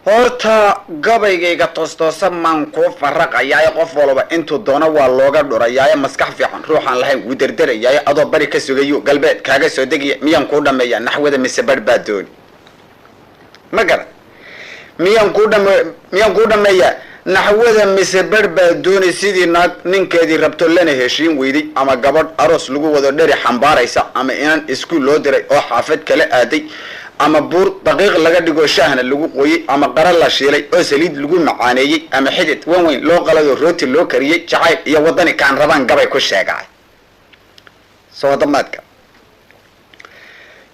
horta gabaygayga toostoosa maan kuu faraqayaa qof walba intuu doono waa looga dhurayaa maskax fiican ruuxaan lahayn wuu dardarayaa adoo bari ka sugayo galbeed kaaga soo degiya miyaan kuu dhameeyaa naxwada mise badh dooni ma garan miyaan kuu dhameeyaa naxwada mise badh dooni sidii naag ninkeedii rabto lana heshiin weyday ama gabadh aroos lagu wado dheri xambaaraysa ama inan iskuul loo diray oo xaafad kala aaday ama buur daqiiq laga dhigo shaahna lagu qoyay ama qara la shiilay oo saliid lagu macaaneeyey ama xidid weyn loo qalado rooti loo kariyey jacayl iyo wadani kaan rabaan gabay ku sheegay soo damaadka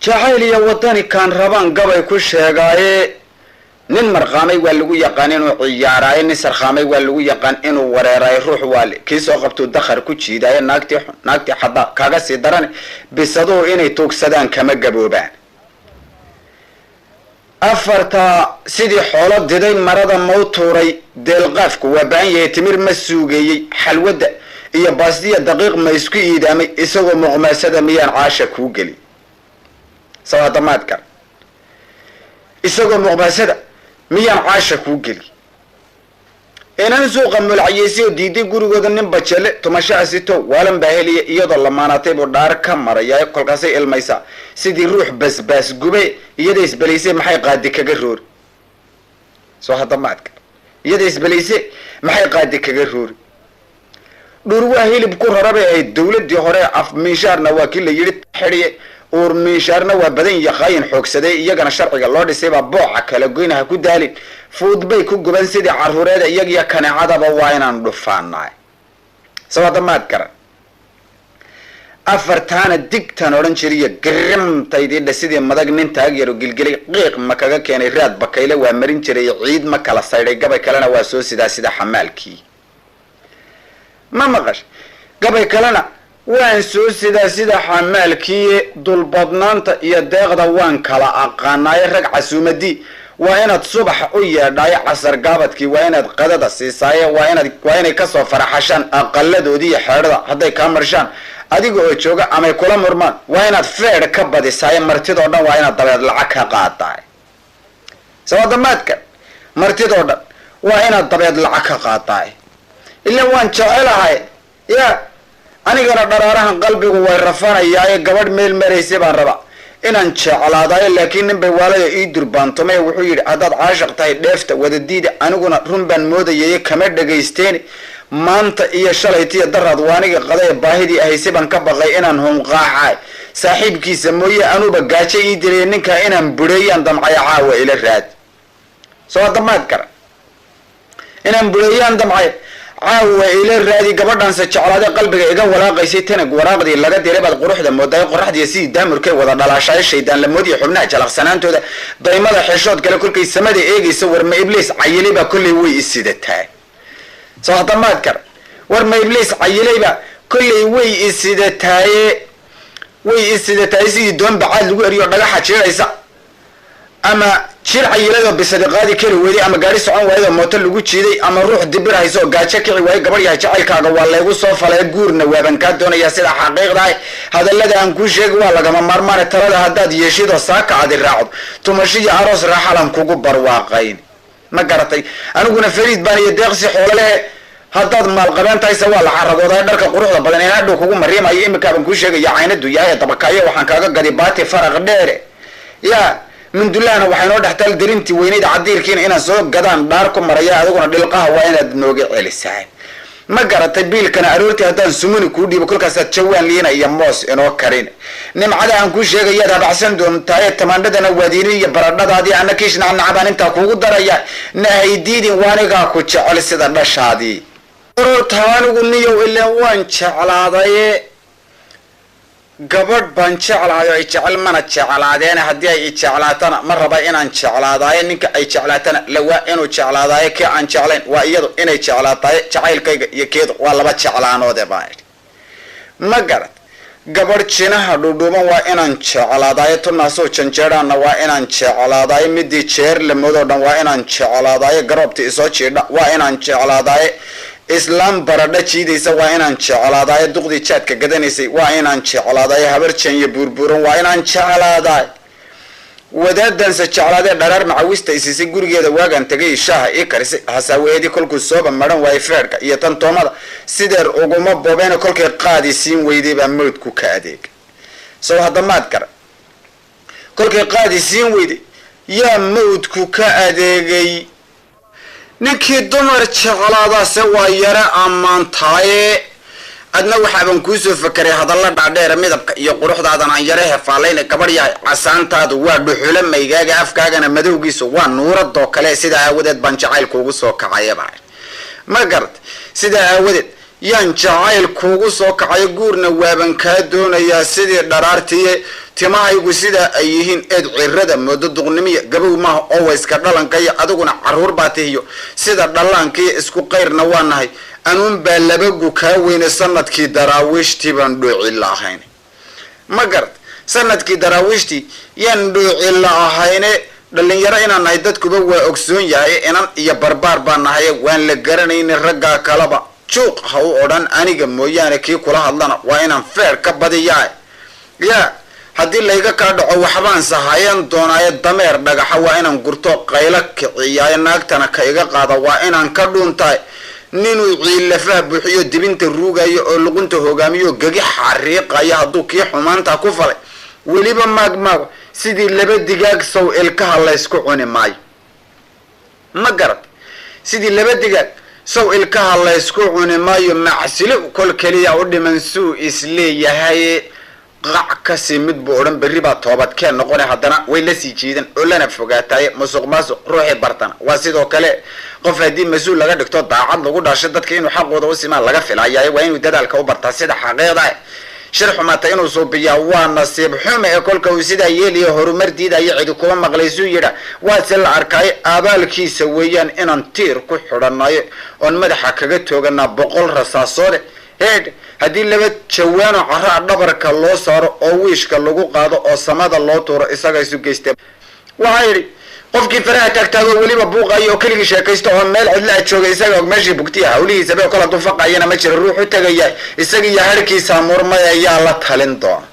jacayl iyo wadani kaan rabaan gabay ku sheegaaye nin marqaamay waa lagu yaqaan inuu ciyaaraayo nin sarqaamay waa lagu yaqaan inuu wareeraayo ruux waale kii soo qabtuu dakhar ku jiidaayo naagtii xadaa kaaga sii daran bisaduhu inay tuugsadaan kama gaboobaan afarta sidii xoolo diday marada mau tuuray deelqaafku waa baahan yahay timir ma suugeeyey xalwada iyo baastiya daqiiq ma isku iidaamay isagoo muqmaasada miyaan caasha kuu geli sawadamaadka isagoo muqmaasada miyaan caasha kuu geli inan suuqa mulcayeysi oo diiday gurigooda nin bajele tumashaha sito waalan baa heliya iyadoo lamaanatay buu dhaar ka maraya kolkaasay ilmaysaa sidii ruux basbaas gube iyada isbalaysay maxay qaadi kaga roori soo hadamaadka iyada isbalaysay maxay qaadi kaga roori dhur waa hilib ku rarabay ahayd dawladii hore af minshaarna waa kii la yidhi xidhiye uur minshaarna waa badan yaqaayin xoogsaday iyagana sharciga loo dhisay baa booca kala goynaha ku daalin fuud bay ku guban sidii caruureeda iyagiyo kaneecadaba waa inaan dhufaanaay sawadamaad garan afartaana digtan odhan jiriyo garimtaydidha sidii madag nin taag yaro gilgilay qiiq ma kaga keenay raad bakayle waa marin jiray ciid ma kala saydhay gabay kalena waa soo sidaa sida xamaalkii ma maqash gabay kalena waan soo sidaa sida xamaalkii dulbadnaanta iyo deeqda waan kala aqaanaayo rag casuumadii waa inaad subax u yeedhaayo casar gaabadkii waa inaad qadada siisaaye waa inay kasoo faraxashaan aqaladoodii iyo xeedhada hadday kaa marshaan adiga oo jooga amay kula murmaan waa inaad feedh ka badisaaye martidoo dhan waa inaad dabeed lacag ka qaadaay sawadamaadka martidoo dhan waa inaad dabeed lacag ka qaadaay ilan waan jecelahay ya anigana dharaarahan qalbigu way rafanayaaye gabadh meel maraysay baan raba inaan jeclaadayo laakiin nin bay waalaya ii durbaantumay wuxuu yidhi haddaad caashiq tahay dheefta wadadiida aniguna run baan moodayay kama dhagaysteeni maanta iyo shalaytiyo daraad waaniga qaday baahidii ahaysay baan ka baqay inaan hunqaacaay saaxiibkiisa mooye anuuba gaajo ii dilay ninkaa inaan bureeyaan damcaya caawa ila raad soo damaad garan inaan bureeyaan damcay caawa ila raadi gabadhaanse jeclaade qalbiga iga walaaqaysay tanag waraaqdii laga diray baad quruxda moodaay qoraxdiiya sidii daamurkay wada dhalaashaay shaydaan lamoodiya xubnaha jalaqsanaantooda daymada xeshood kale kolkay samada eegaysa warma ibliis cayilaybaa kollay way isidataa soo hadamaad kar warma ibliis cayilaybaa kollay way isidataaye sidii doon bacaad lagu eriyo dhagaxa jiiraysa ama jir cayiladoo bisadi qaadi kari weyday ama gaari socon waayadoo mooto lagu jiiday ama ruux dibir hayso oo gaajo kici waayo gabadh yahay jacaylkaaga waa laygu soo falay guurna waaban kaa doonayaa sida xaqiiqdahay hadallada aan kuu sheegi waa lagama maarmaane talada haddaad yeeshidoo saaka adi raacdo tumashiyo aroos raaxalan kugu barwaaqayn ma garatay aniguna fariid baan iyo deeqsi xoolo lehe haddaad maalqabeen tahayse waa la xaradooday dharka quruxda badan in hadhow kugu mariimayo imikaabaan kuu sheegaya caynadu yahay dabakaayo waxaan kaaga gadi baati faraq dheere ya mindulahana waxay noo dhextaal darintii weynayda cadiirkiina inaan soo gadaan dhaar ku maraya adiguna dhilqaha waa inaad nooga celisaan ma garatay biilkana aroortii haddaan sumuni kuu dhiibo kolkaasaad jawaan liina iyo moos inoo karin nimcada aan kuu sheegayaad habacsan doontaaye tamaandhadana waadiini iyo baradhadaadii ana kiishnacnacbaan intaa kuugu daraya nahaydiidin waanigaa ku jecel sida dhashaadii ororta anigu niyow ilaan waan jeclaadaye gabadh baan jeclahay oo ay jecel mana jeclaadeen haddii ay jeclaatana ma raba inaan jeclaadaayo ninka ay jeclaatana lawaa inuu jeclaadaayo kii aan jeclayn waa iyadu inay jeclaataayo jacaylkayga iyo keedu waa laba jeclaanoode baan idhi ma garad gabadh jinaha dhudhuuban waa inaan jeclaadaayo tunaasoo janjeedhaana waa inaan jeclaadaayo midii jeer lamoodoo dhan waa inaan jeclaadaayo garoobtii isoo jiidha waa inaan jeclaadaayo islaam baradha jiidaysa waa inaan jeclaadayo duqdii jaadka gadanaysay waa inaan jeclaadayo habar janya buurbuuran waa inaan jeclaadaay wadaadan sajaclaadee dharaar macawista isisay gurigeeda waagan tagay shaaha ii karisay hasaaweedii kolkuu sooba maran waayay feerka iyo tantoomada sideer uguma bobeena kolkay qaadi siin weyday baa mawdku ka adeeg soo hadda maad gara kolkay qaadi siin weyday yaa mawdku ka adeegay ninkii dumar jeclaadaase waa yara ammaantaaye adna waxaaban kuusoo fakeray hadalla dhaadheera midabka iyo quruxdaadan aan yara hefaalayna gabadh yahay casaantaadu waa dhuxula maygaaga afkaagana madowgiisu waa nuuradoo kale sidaa aawadeed baan jacayl kuugu soo kacayaba ma garad sidaa aawadeed yaan jacayl kuugu soo kacayo guurna waaban kaa doonayaa sidii dharaartiye timahaygu sidaa ay yihiin eed cirada moodo duqnimiya gabow maaha oo wayska dhalankaiyo adiguna caruur baa tihiyo sida dhallaankaiyo isku qayrna waa nahay anuun baa labagu kaa weyne sanadkii daraawiishtii baan dhooci la ahayn ma garad sanadkii daraawiishtii yaan dhooci la ahayne dhalinyaro inaan nahay dadkuba waa ogsoon yahay inan iyo barbaar baa nahaye waan la garanaynin raggaa kalaba juuq ha u odhan aniga mooyaane kii kula hadlana waa inaan feer ka badiyaa yaa haddii layga kaa dhaco waxbaan sahayan doonaaye dameer dhagaxa waa inaan gurto qaylo kiciyaaye naagtana ka iga qaada waa inaan ka dhuuntahay ninuu ciilafaha buuxiyo dibinta ruugayo oo luqunta hogaamiyo gagi xariiqaya hadduu kii xumaanta ku falay weliba maagmaago sidii laba digaag sow ilkaha laysku cuni maayo ma garad sidii laba digaag sow ilkaha laysku cuni maayo macsilo kol keliya u dhiman suu isleeyahay qac kasi mid buu odhan berri baa toobadkeen noqone haddana way la sii jiidan oo lana fogaataaye musuq maasuq ruuxii bartana waa sidoo kale qof haddii mas-uul laga dhigto daacad lagu dhaasho dadka inuu xaqooda u simaan laga filayaye waa inuu dadaalka u bartaa sida xaqiiqda shir xumaata inuu suubiyaa waa nasiib xume ee kolka uu sidaa yeeliyo horumar diidayo cidi kuwa maqlaysuu yidha waase la arkaayo abaalkiisa weeyaan inaan tiir ku xidhanayo oon madaxa kaga tooganaa 100 rasaasoode heed haddii laba jawaano caraa dhabarka loo saaro oo wiishka lagu qaado oo samada loo tuuro isaga isu geystay waxaa yidhi qofkii faraha taagtaago weliba buuqayo oo keligii sheekaysta oo meel cidla jooga isaga og meeshii bugtiya hawlihiisa bee kala dufaqayana ma jira ruux u tagaya isaga iyo harkiisa murmay ayaa la talin doona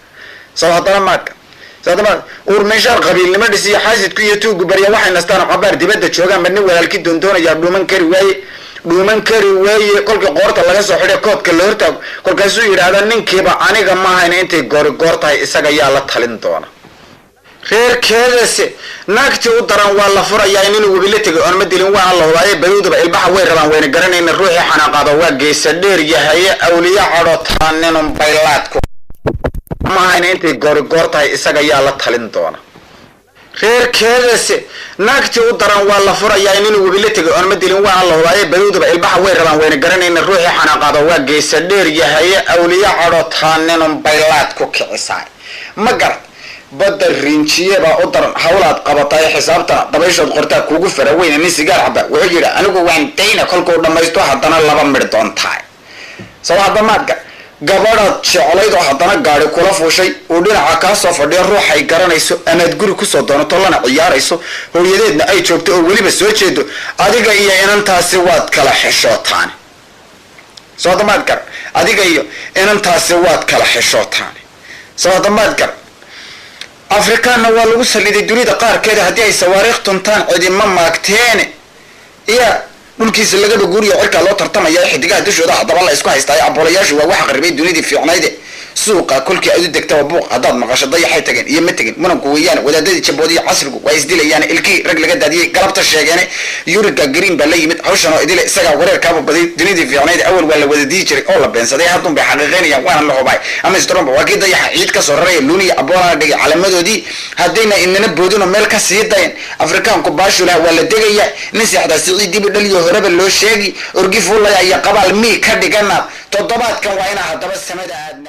soo hadana maadka sadama meeshaar qabiilnimo dhisiyo xaasidku iyo tuugu bariya waxay nastaan qabaar dibadda joogaan badni walaalkii doondoonaya dhuuman kari waaye kolkii qoorta laga soo xidhay koodka la hortaago kolkaasuu yidhaahda ninkiiba aniga ma hayna intay goor tahay isaga yaa la talin doona reerkeedase naagtii u daran waa la furayaa inuu wabila tegay oon ma dilin waa la hubaaye baruuduba ilbaha way rabaan wayna garanayna ruuxii xanaaqaado waa geesa dheer yahay awliya cadhotaan ninun baylaadku ma hayna intay goor tahay isaga yaa la talin doona reerkeedase naagtii u daran waa la furayaa inuu wabila tegay oon ma dilin waa la hubaaye baruuduba ilbaha way rabaan wayna garanayna ruuxii xanaaqaado waa geesa dheer yahay awliya cadhotaan ninun baylaad ku kicisaay ma garad badda rinjiyada u daran hawlaad qabatay xisaabta dabayshood qortaa kuugu faraweyn nin sigaar xaba wuxuu yiri anigu waan dayna kolkuu dhamaysto haddana laba mir doontaay soo hadda maadka gabadhaad jeclayd oo haddana gaari kula fuushay uu dhinaca kaa soo fadhiyo ruuxay garanayso amaad guri kusoo doonato lana ciyaarayso hooyadeedna ay joogto oo weliba soo jeedo adiga iyo inantaasi waad kala xishootaan soo hadda maadka adiga iyo inantaasi waad kala xishootaan soo hadda maadka afrikaanna waa lagu saliday dunida qaarkeeda haddii ay sawaariikh tuntaan cidima maagteen iya dhulkiisa lagaba guuriyo cirkaa loo tartamaya xidigaha dushooda haddaba la isku haystaayo aboolayaashu waa waxa qaribay dunidii fiicnayde suuqa kolkii aad u degtaba buuq haddaad maqasho dayaxay tageen iyo ma tegin muranku weeyaan wadaadadii jaboodiyo casrigu waa isdilayaan ilkii rag laga daadiyey galabta sheegeene yuriga green baa la yimid hawshan oo idile isagaa wareerkaaba baday dunidii fiicnayde awal waa la wada dii jiray oo la beensaday haddun bay xaqiiqeynayaan waana la hubay ama stromba waa kii dayaxa ciid ka soo raraya luuniya aboolana dhigay calaamadoodii haddayna inana boodino meel ka sii dayan afrikaanku baashulaha waa la degaya nin seexdaa siciid dibi dhaliyo horeba loo sheegi orgi fuulaya iyo qabaal mii ka dhigana toddobaadkan waa inaa haddaba samada aadna